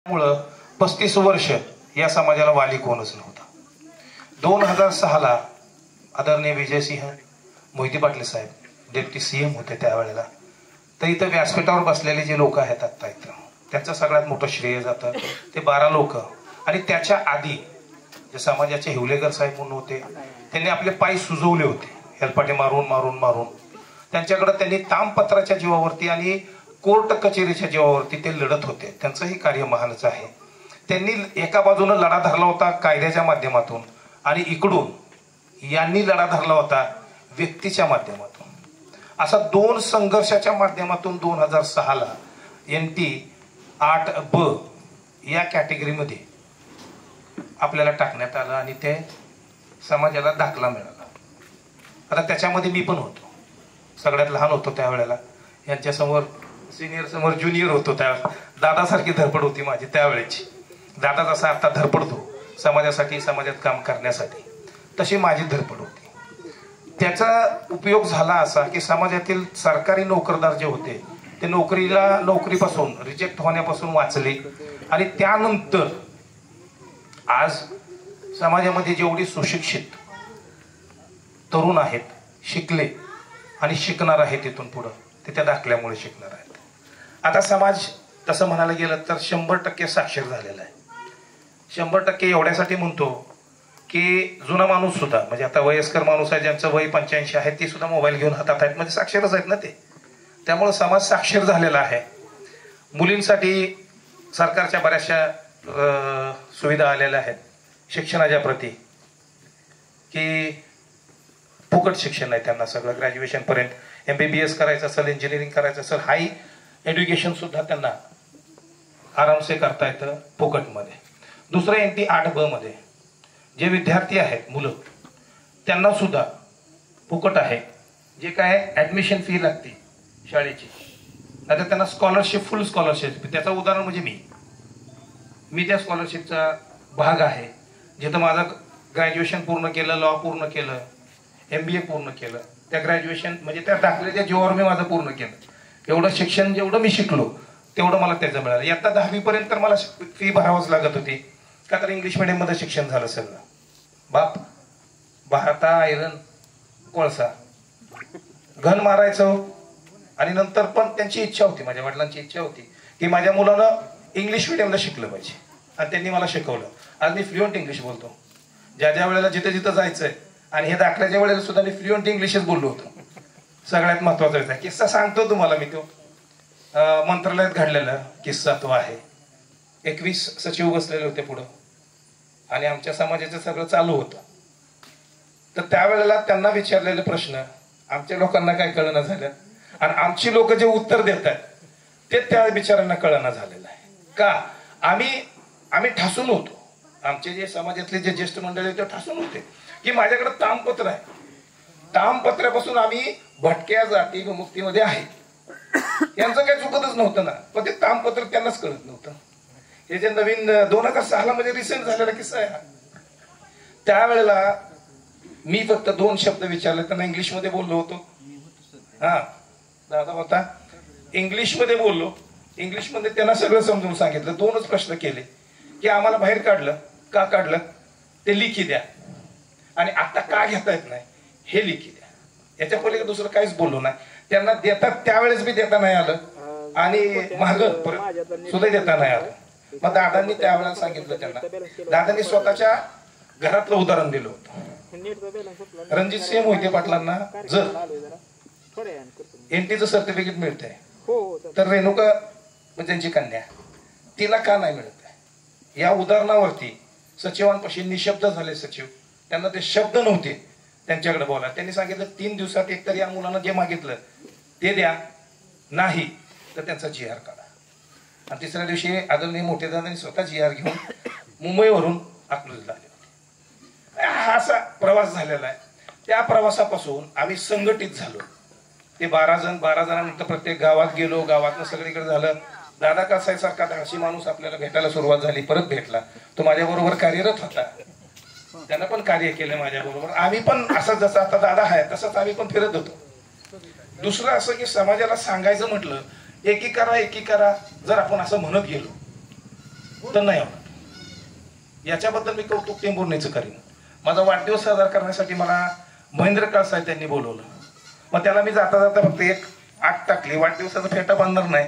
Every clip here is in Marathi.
मुळे 35 वर्ष या समाजाला वाली कोणच नव्हता. 2006ला आदरणीय विजयसिंह मोहिते पाटील साहेब डेप्टी CM होते त्यावेळेला. तर इथं व्यासपीठावर बसलेले जे लोक आहेत आत्ता इथं, त्यांचं सगळ्यात मोठं श्रेय जातं ते 12 लोक. आणि त्याच्या आधी जे समाजाचे हिवलेकर साहेब म्हणून होते, त्यांनी आपले पाय सुजवले होते हेलपाटे मारून मारून मारून. त्यांच्याकडे त्यांनी तामपत्राच्या जीवावरती आणि कोर्ट कचेरीच्या जीवावरती ते लढत होते. त्यांचंही कार्य महानच आहे. त्यांनी एका बाजूने लढा धरला होता कायद्याच्या माध्यमातून आणि इकडून यांनी लढा धरला होता व्यक्तीच्या माध्यमातून. असा 2 संघर्षाच्या माध्यमातून 2006ला NT 8B या कॅटेगरीमध्ये आपल्याला टाकण्यात आलं आणि ते समाजाला दाखला मिळाला. आता त्याच्यामध्ये मी पण होतो, सगळ्यात लहान होतो त्यावेळेला. यांच्यासमोर सिनियर समोर ज्युनियर होतो. त्या दादासारखी धडपड होती माझी त्यावेळेची. दादा जसा आता धडपडतो समाजासाठी समाजात काम करण्यासाठी, तशी माझी धडपड होती. त्याचा उपयोग झाला असा की समाजातील सरकारी नोकरदार जे होते ते नोकरीपासून रिजेक्ट होण्यापासून वाचले. आणि त्यानंतर आज समाजामध्ये जेवढी सुशिक्षित तरुण आहेत, शिकले आणि शिकणार आहेत इथून पुढं, ते त्या दाखल्यामुळे शिकणार आहेत. आता समाज तसं म्हणायला गेलं तर 100% साक्षर झालेला आहे. 100% एवढ्यासाठी म्हणतो की जुना माणूस सुद्धा, म्हणजे आता वयस्कर माणूस आहे ज्यांचं वय 85 आहे, ते सुद्धा मोबाईल घेऊन हातात आहेत, म्हणजे साक्षरच आहेत ना ते. त्यामुळे समाज साक्षर झालेला आहे. मुलींसाठी सरकारच्या बऱ्याचशा सुविधा आलेल्या आहेत शिक्षणाच्या प्रती, की फुकट शिक्षण आहे त्यांना सगळं. ग्रॅज्युएशन पर्यंत MBBS करायचं असेल, इंजिनिअरिंग करायचं असेल, हाय एज्युकेशन सुद्धा त्यांना आरामसे करता येतं फुकटमध्ये. दुसरं NT 8B मध्ये जे विद्यार्थी आहेत मुलं, त्यांना सुद्धा फुकट आहे. जे काय ऍडमिशन फी लागते शाळेची, आता त्यांना स्कॉलरशिप, फुल स्कॉलरशिप. त्याचं उदाहरण म्हणजे मी त्या स्कॉलरशिपचा भाग आहे. जिथं माझं ग्रॅज्युएशन पूर्ण केलं, लॉ पूर्ण केलं, MBA पूर्ण केलं, त्या ग्रॅज्युएशन म्हणजे त्या दाखल्याच्या जीवावर मी माझं पूर्ण केलं. एवढं शिक्षण जेवढं मी शिकलो तेवढं मला त्याचं मिळालं. इयत्ता 10वी पर्यंत तर मला फी भरावंच लागत होती, का तर इंग्लिश मिडियममध्ये शिक्षण झालं सगळं. बाप भाता आयरन कोळसा घन मारायचं. आणि नंतर पण त्यांची इच्छा होती, माझ्या वडिलांची इच्छा होती की माझ्या मुलानं इंग्लिश मिडियमला शिकलं पाहिजे, आणि त्यांनी मला शिकवलं. आज मी फ्लुएंट इंग्लिश बोलतो. ज्या ज्या वेळेला जिथं जिथं जायचंय, आणि हे दाखल्याच्या वेळेला सुद्धा मी फ्लुएंट इंग्लिशच बोललो होतो. सगळ्यात महत्वाचा किस्सा सांगतो तुम्हाला मी. तो मंत्रालयात घडलेला किस्सा तो आहे. 21 सचिव बसलेले होते पुढं आणि आमच्या समाजाचं सगळं चालू होतं. तर त्यावेळेला त्यांना विचारलेले प्रश्न आमच्या लोकांना काय कळना झालं, आणि आमची लोक जे उत्तर देत आहेत ते त्या बिचारांना कळना झालेलं आहे. का? आम्ही ठासून होतो. आमचे जे समाजातले जे ज्येष्ठ मंडळी ते ठासून होते की माझ्याकडे तामपत्र आहे. तामपत्रापासून आम्ही भटक्या जाती विमुक्तीमध्ये आहे. यांचं काही चुकतच नव्हतं ना, पण ते तामपत्र त्यांनाच कळत नव्हतं. हे जे नवीन 2006ला म्हणजे रिसेंट झालेला किस्सा आहे. त्यावेळेला मी फक्त 2 शब्द विचारले, त्यांना इंग्लिशमध्ये बोललो होतो. हा दादा होता, इंग्लिशमध्ये बोललो. इंग्लिशमध्ये त्यांना सगळं समजून सांगितलं. 2च प्रश्न केले की आम्हाला बाहेर काढलं, का काढलं ते लिखी द्या, आणि आता का घेता येत नाही हे लिखी द्या. याच्या पलीकडे दुसरं काहीच बोललो नाही. त्यांना देतात त्यावेळेस बी देता नाही आलं, आणि माग सुद्धा देता नाही आलं. मग दादांनी त्यावेळेला सांगितलं त्यांना. दादांनी स्वतःच्या घरातलं उदाहरण दिलं होतं. रणजितसिंह मोहिते पाटलांना जर NTचं सर्टिफिकेट मिळतंय, तर रेणुका म्हणजे त्यांची कन्या, तिला का नाही मिळत? या उदाहरणावरती सचिवांपाशी निशब्द झाले सचिव. त्यांना ते शब्द नव्हते त्यांच्याकडे बोला. त्यांनी सांगितलं 3 दिवसात एकतर या मुलानं जे मागितलं ते द्या, नाही तर त्यांचा GR काढा. आणि 3ऱ्या दिवशी आदरणीय मोठे दादांनी स्वतः GR घेऊन मुंबईवरून अकलूजला आले होते. हा असा प्रवास झालेला आहे. त्या प्रवासापासून आम्ही संघटित झालो. ते 12 जणांनंतर प्रत्येक गावात गेलो, गावातनं सगळीकडे झालं. दादा कासाई सारखा धाडशी माणूस आपल्याला भेटायला सुरुवात झाली, परत भेटला. तो माझ्याबरोबर कार्यरत होता, त्यानं पण कार्य केलं माझ्याबरोबर. आम्ही पण असं जसं आता दादा आहे तसंच आम्ही पण फिरत होतो. दुसरं असं की समाजाला सांगायचं म्हटलं एकीकरा एकीकरा, जर आपण असं म्हणत गेलो तर नाही होणार. याच्याबद्दल मी कौतुक टेंभुर्णीचं करीन. माझा वाढदिवस साजरा करण्यासाठी मला महेंद्र काळसाहेब त्यांनी बोलवलं. मग त्याला मी जाता जाता फक्त एक आग टाकली. वाढदिवसाचा फेटा बांधणार नाही,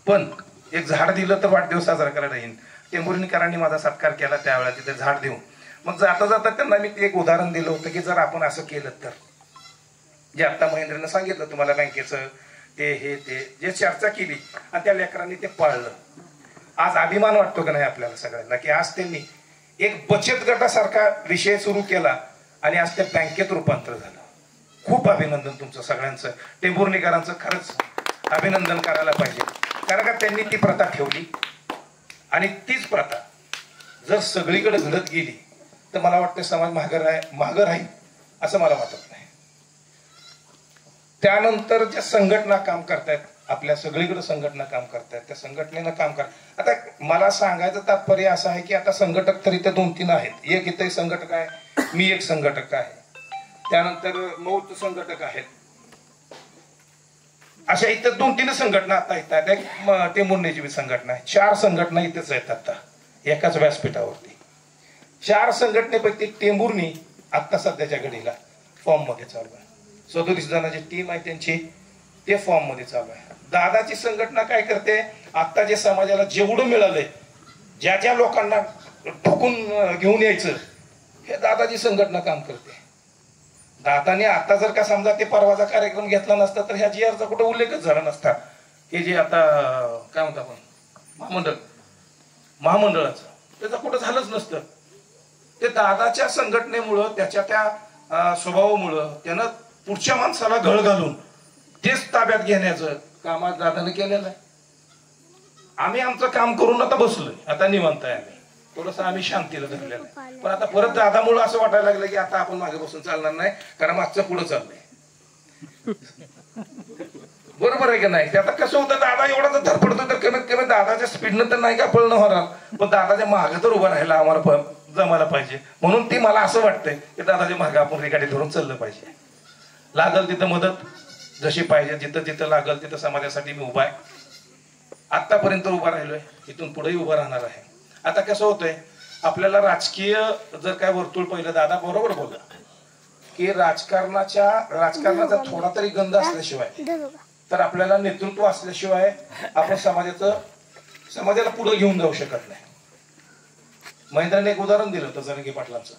पण एक झाड दिलं तर वाढदिवस साजरा करायला येईल. टेंभुर्णीकरांनी माझा सत्कार केला त्यावेळेला तिथे झाड देऊन. मग जाता जाता त्यांना मी एक उदाहरण दिलं होतं की जर आपण असं केलं तर, जे आता महेंद्रनं सांगितलं तुम्हाला बँकेचं ते हे ते जे चर्चा केली आणि त्या लेकरांनी ते पाळलं. आज अभिमान वाटतो का नाही आपल्याला सगळ्यांना की आज त्यांनी एक बचत गटासारखा विषय सुरू केला आणि आज त्या बँकेत रूपांतर झालं. खूप अभिनंदन तुमचं सगळ्यांचं. टेंभुर्णीकरांचं खरंच अभिनंदन करायला पाहिजे, कारण का त्यांनी ती प्रथा ठेवली आणि तीच प्रथा जर सगळीकडे घडत गेली तर मला वाटतं समाज मागं राहील असं मला वाटत नाही. त्यानंतर ज्या संघटना काम करतायत, आपल्या सगळीकडे संघटना काम करतायत, त्या संघटनेनं काम कर. आता मला सांगायचं तात्पर्य असं आहे की आता संघटक तर इथे 2-3 आहेत. एक इथे संघटक आहे, मी एक संघटक आहे, त्यानंतर मौत संघटक आहेत. अशा इथं 2-3 संघटना आता येतात. एक टेंभुर्णीची संघटना आहे. 4 संघटना इथेच आहेत आता एकाच व्यासपीठावरती. 4 संघटनेपैकी टेंभुर्णी आता सध्याच्या घडीला फॉर्म मध्ये चालू आहे. 37 जणांची टीम आहे त्यांची, ते फॉर्म मध्ये चालू आहे. दादाची संघटना काय करते, आता जे समाजाला जेवढं मिळालंय, ज्या ज्या लोकांना ठोकून घेऊन यायचं, हे दादाची संघटना काम करते. दादाने आता जर का समजा ते परवाचा कार्यक्रम घेतला नसता तर ह्या GR चा कुठं उल्लेखच झाला नसता. हे जे आता काय म्हणतो आपण महामंडळाचं, त्याचं कुठं झालंच नसतं. ते दादाच्या संघटनेमुळं, त्याच्या त्या स्वभावामुळं त्यानं पुढच्या माणसाला घळ घालून तेच ताब्यात घेण्याचं काम आज दादाने केलेलं आहे. आम्ही आमचं काम करून आता बसलोय, आता निवांत आहे. आम्ही थोडंसं आम्ही शांतीला धरलेलं आहे. पण आता परत दादामुळं असं वाटायला लागलं की आता आपण मागे बसून चालणार नाही, कारण मागचं पुढं चाललंय. बरोबर आहे की नाही? ते आता कसं होतं, दादा एवढा जर धडपडतो तर कमीत कमी दादाच्या स्पीडनं तर नाही का पळणं होणार, पण दादाच्या मागे तर उभं राहायला आम्हाला जमायला पाहिजे. म्हणून ती मला असं वाटतंय की दादाच्या मागे आपण रेखाटी धरून चाललं पाहिजे. लागल तिथं मदत जशी पाहिजे, जिथं जिथं लागल तिथं समाजासाठी मी उभा आहे. आतापर्यंत उभा राहिलोय, इथून पुढेही उभा राहणार आहे. आता कसं होतंय, आपल्याला राजकीय जर काय वर्तुळ, पहिलं दादा बरोबर बोलला की राजकारणाचा थोडा तरी गंध असल्याशिवाय, तर आपल्याला नेतृत्व असल्याशिवाय आपण समाजाला पुढे घेऊन जाऊ शकत नाही. महेंद्रने एक उदाहरण दिलं होतं जरंगे पाटलांचं,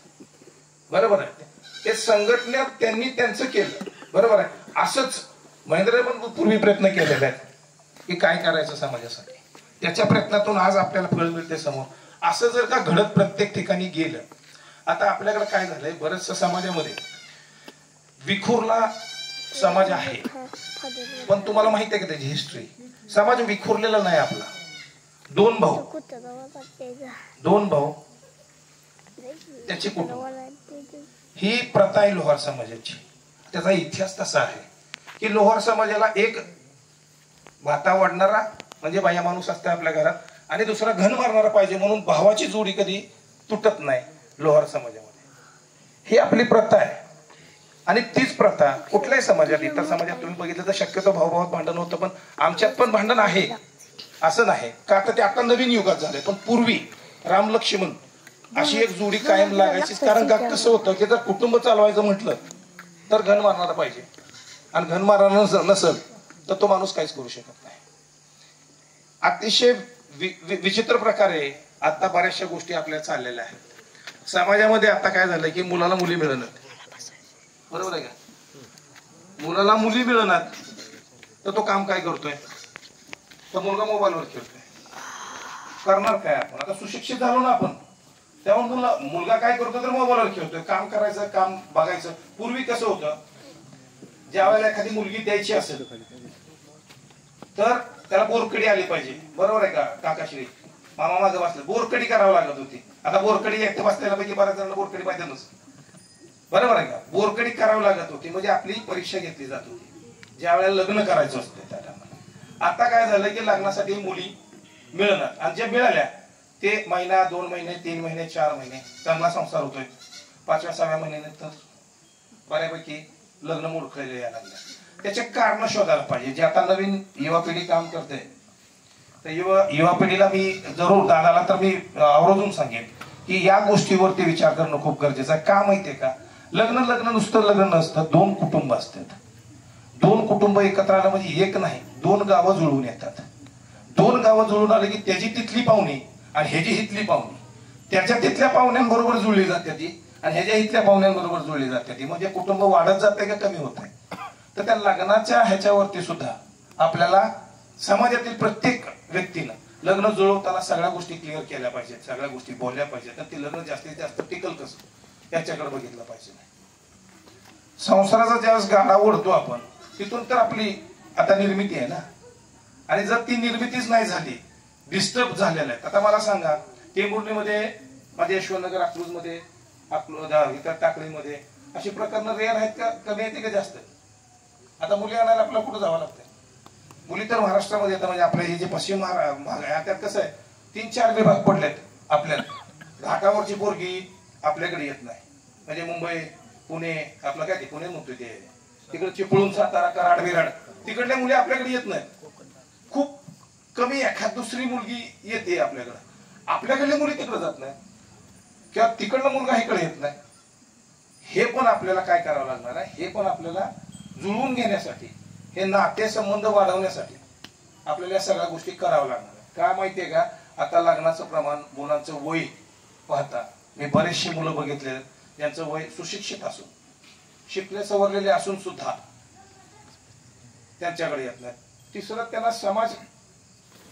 बरोबर आहे. ते संघटनेत त्यांनी त्यांचं केलं, बरोबर आहे. असंच महेंद्रने पण पूर्वी प्रयत्न केलेले आहेत की काय करायचं समाजासाठी. त्याच्या प्रयत्नातून आज आपल्याला फळ मिळते समोर. असं जर का घडत प्रत्येक ठिकाणी गेलं, आता आपल्याकडे काय झालंय, बरंचसं समाजामध्ये विखुरला समाज आहे. पण तुम्हाला माहिती आहे का त्याची हिस्ट्री? समाज विखुरलेला नाही आपला. 2 भाऊ त्याची कुटुंब, ही प्रथा आहे लोहार समाजाची. त्याचा इतिहास तसा आहे की लोहार समाजाला एक भाता वाढणारा म्हणजे बाया माणूस असते आपल्या घरात, आणि दुसरा घन मारणारा पाहिजे, म्हणून भावाची जोडी कधी तुटत नाही लोहार समाजामध्ये. ही आपली प्रथा आहे. आणि तीच प्रथा कुठल्याही समाजात, इतर समाजात तुम्ही बघितलं तर शक्यतो भाऊभावात भांडण होतं, पण आमच्यात पण भांडण आहे असं नाही का. तर ते आता नवीन युगात झाले, पण पूर्वी राम लक्ष्मण अशी एक जोडी कायम लागायची. कारण का कसं होतं की जर कुटुंब चालवायचं म्हटलं तर घन मारणारा पाहिजे, आणि घन मारणारा नसेल तर तो माणूस काहीच करू शकत नाही. अतिशय विचित्र प्रकारे आता बऱ्याचशा गोष्टी आपल्या चाललेल्या आहेत समाजामध्ये. आता काय झालंय की मुलाला मुली मिळणार, बरोबर आहे का? मुलाला मुली मिळणार तर तो काम काय करतोय, तर मुलगा मोबाईलवर खेळतोय. करणार काय आपण? आता सुशिक्षित झालो ना आपण, तेव्हा मुलगा काय करतो तर मोबाईलवर खेळतोय. काम करायचं, काम बघायचं. पूर्वी कसं होतं, ज्या वेळेला एखादी मुलगी द्यायची असेल तर त्याला बोरकडी आली पाहिजे, बरोबर आहे का? काकाश्री मामा माझं बसलं, बोरकडी करावं लागत होती. आता बोरकडी एकटं बसलेल्या पैकी बऱ्याच जणांना बोरकडी पाहिजे नसतं, बरोबर आहे का? बोरकडी करावी लागत होती, म्हणजे आपली परीक्षा घेतली जात होती ज्या वेळेला लग्न करायचं असतं त्या टायमाला. आता काय झालं की लग्नासाठी मुली मिळणार, आणि ज्या मिळाल्या ते महिना, 2 महिने, 3 महिने, 4 महिने चांगला संसार होतोय. 5व्या-6व्या महिन्यानंतर बऱ्यापैकी लग्न मोडखळले यायला लागले. त्याचे कारण शोधायला पाहिजे. जे आता नवीन युवा पिढी काम करते तर युवा पिढीला मी जरूर दादाला तर मी आवर्जून सांगेन की या गोष्टीवरती विचार करणं खूप गरजेचं आहे. का माहितीये का, लग्न नुसतं लग्न नसतं, दोन कुटुंब असतात. दोन कुटुंब एकत्र आलं म्हणजे एक नाही, दोन गावं जुळून येतात. दोन गावं जुळून आले की त्याची तिथली पाहुणी आणि ह्याची हिथली पाहुणी त्याच्या तिथल्या पाहुण्यांबरोबर जुळली जाते ती आणि ह्याच्या इथल्या पाहुण्यांबरोबर जुळली जाते ती, म्हणजे कुटुंब वाढत जाते का कमी होत आहे. तर त्या लग्नाच्या ह्याच्यावरती सुद्धा आपल्याला समाजातील प्रत्येक व्यक्तीनं लग्न जुळवताना सगळ्या गोष्टी क्लिअर केल्या पाहिजेत, सगळ्या गोष्टी बोलल्या पाहिजेत. तर ते लग्न जास्तीत जास्त टिकल कसं याच्याकडे बघितलं पाहिजे. संसाराचा ज्यावेळेस गाडा ओढतो आपण तिथून तर आपली आता निर्मिती आहे ना, आणि जर ती निर्मितीच नाही झाली, डिस्टर्ब झालेला आहे. आता मला सांगा, टेंभुर्णीमध्ये माझ्या यशवंतनगर अकलूजमध्ये इतर टाकळीमध्ये अशी प्रकरणं रेअर आहेत का, कमी येते का जास्त? आता मुली आणायला आपल्याला कुठं जावं लागतं? मुली तर महाराष्ट्रामध्ये येतात. म्हणजे आपल्या हे जे पश्चिम भाग आहे त्यात कसं आहे, 3-4 विभाग पडलेत आपल्याला. घाटावरची पोरगी आपल्याकडे येत नाही, म्हणजे मुंबई पुणे आपलं काय ते पुणे म्हणतोय ते तिकडे चिपळूण सातारा कराड विराड तिकडल्या मुली आपल्याकडे येत नाहीत. खूप कमी एखाद दुसरी मुलगी येते आपल्याकडे. आपल्याकडल्या मुली तिकडे जात नाही किंवा तिकडला मुलगा इकडे येत नाही. हे पण आपल्याला काय करावं लागणार आहे, हे पण आपल्याला जुळवून घेण्यासाठी, हे नातेसंबंध वाढवण्यासाठी आपल्याला या सगळ्या गोष्टी कराव्या लागणार आहे. का माहितीये का, आता लग्नाचं प्रमाण, मुलांचं वय पाहता मी बरेचशी मुलं बघितले ज्यांचं वय सुशिक्षित असून, शिकले सवरलेले असून सुद्धा त्यांच्याकडे येत नाही. तिसरं, त्यांना समाज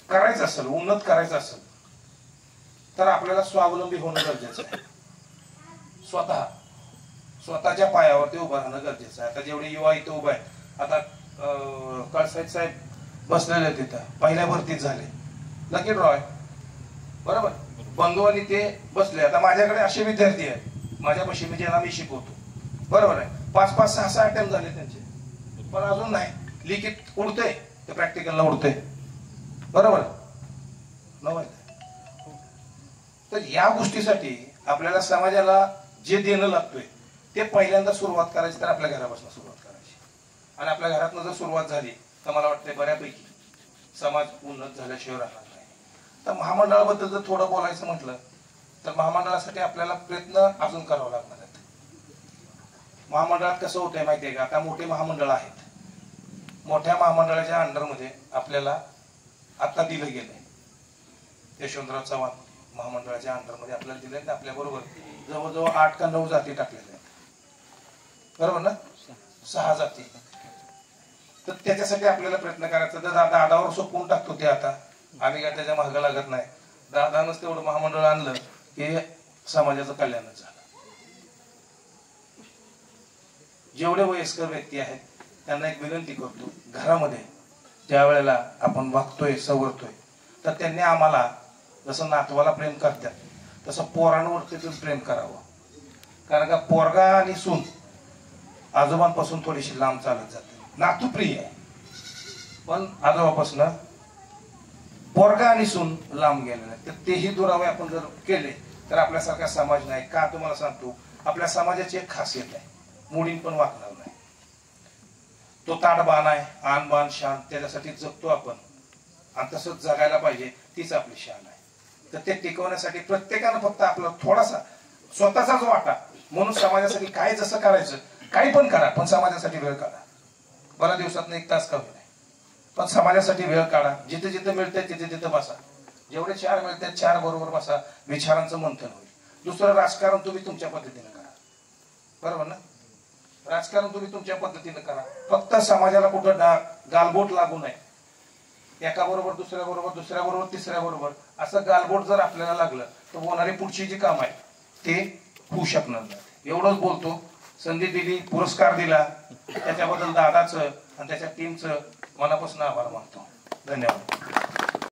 करायचा असेल, उन्नत करायचं असेल तर आपल्याला स्वावलंबी होणं गरजेचं आहे. स्वतःच्या पायावरती उभं राहणं गरजेचं आहे. आता जेवढे युवा इथं उभे आहेत, आता कळसाहेब साहेब बसलेले तिथं, पहिल्या भरतीत झाले, लकी ड्रॉ आहे बरोबर, बंधू आणि ते बसले. आता माझ्याकडे असे विद्यार्थी आहेत माझ्यापाशी, मी ज्यांना मी शिकवतो बरोबर आहे, 5-5, 6-6 अटेम्प्ट झाले त्यांचे, पण अजून नाही. लिखित उडतंय ते प्रॅक्टिकलला उडतंय बरोबर नव्हे. तर या गोष्टीसाठी आपल्याला समाजाला जे देणं लागतोय ते पहिल्यांदा सुरुवात करायची तर आपल्या घरापासून सुरुवात करायची. आणि आपल्या घरातनं जर सुरुवात झाली तर मला वाटतंय बऱ्यापैकी समाज उन्नत झाल्याशिवाय राहणार नाही. तर महामंडळाबद्दल जर थोडं बोलायचं म्हटलं तर महामंडळासाठी आपल्याला प्रयत्न अजून करावा लागणार आहेत. महामंडळात कसं होतंय माहितीये का, आता मोठे महामंडळ आहेत, मोठ्या महामंडळाच्या अंडरमध्ये आपल्याला आता दिलं गेलंय. यशवंतराव चव्हाण महामंडळाच्या अंडरमध्ये आपल्याला दिलंय. आपल्या बरोबर जवळजवळ 8 का 9 जाती टाकलेल्या आहेत बरोबर ना, 6 जाती. तर त्याच्यासाठी आपल्याला प्रयत्न करायचा. तर दादावर सोपवून टाकतो ते, आता आम्ही काय त्याच्या मागं लागत नाही. दादानंच तेवढं महामंडळ आणलं की समाजाचं कल्याणच झालं. जेवढे वयस्कर व्यक्ती आहेत त्यांना एक विनंती करतो, घरामध्ये ज्या वेळेला आपण वागतोय सवरतोय तर त्यांनी आम्हाला जसं नातवाला प्रेम करतात तसं पोरांवरती प्रेम करावं. कारण का पोरगा आणि सून आजोबांपासून थोडीशी लांब चालत जाते. नातू प्रिय आहे पण आजोबापासून पोरगा आणि सून लांब गेलेला आहे. तर तेही दुरावे आपण जर केले तर आपल्यासारखा समाज नाही. का तुम्हाला सांगतो, आपल्या समाजाची एक खासियत आहे, मुलीं पण वागणार नाही. तो ताटबाण आहे, आणबाण शान, त्याच्यासाठी जगतो आपण आणि तसंच जगायला पाहिजे, तीच आपली शान आहे. तर ते टिकवण्यासाठी प्रत्येकानं फक्त आपला थोडासा स्वतःचाच वाटा म्हणून समाजासाठी काय जसं करायचं, काही पण करा, पण समाजासाठी वेळ काढा. बऱ्या दिवसात 1 तास कमी नाही, पण समाजासाठी वेळ काढा. जिथे जिथे मिळते तिथे तिथे बसा. जेवढे 4 मिळतात 4 बरोबर बसा, विचारांचं मंथन होईल. दुसरं, राजकारण तुम्ही तुमच्या पद्धतीने करा बरोबर ना, राजकारण तुम्ही तुमच्या पद्धतीने करा. फक्त समाजाला कुठं गालबोट लागू नये. एका बरोबर दुसऱ्या बरोबर, दुसऱ्या बरोबर तिसऱ्या बरोबर असं गालबोट जर आपल्याला लागलं तर होणारी पुढची जी काम आहे ते होऊ शकणार नाही. एवढंच बोलतो. संधी दिली, पुरस्कार दिला, त्याच्याबद्दल दादाचं आणि त्याच्या टीमचं मनापासून आभार मानतो. धन्यवाद.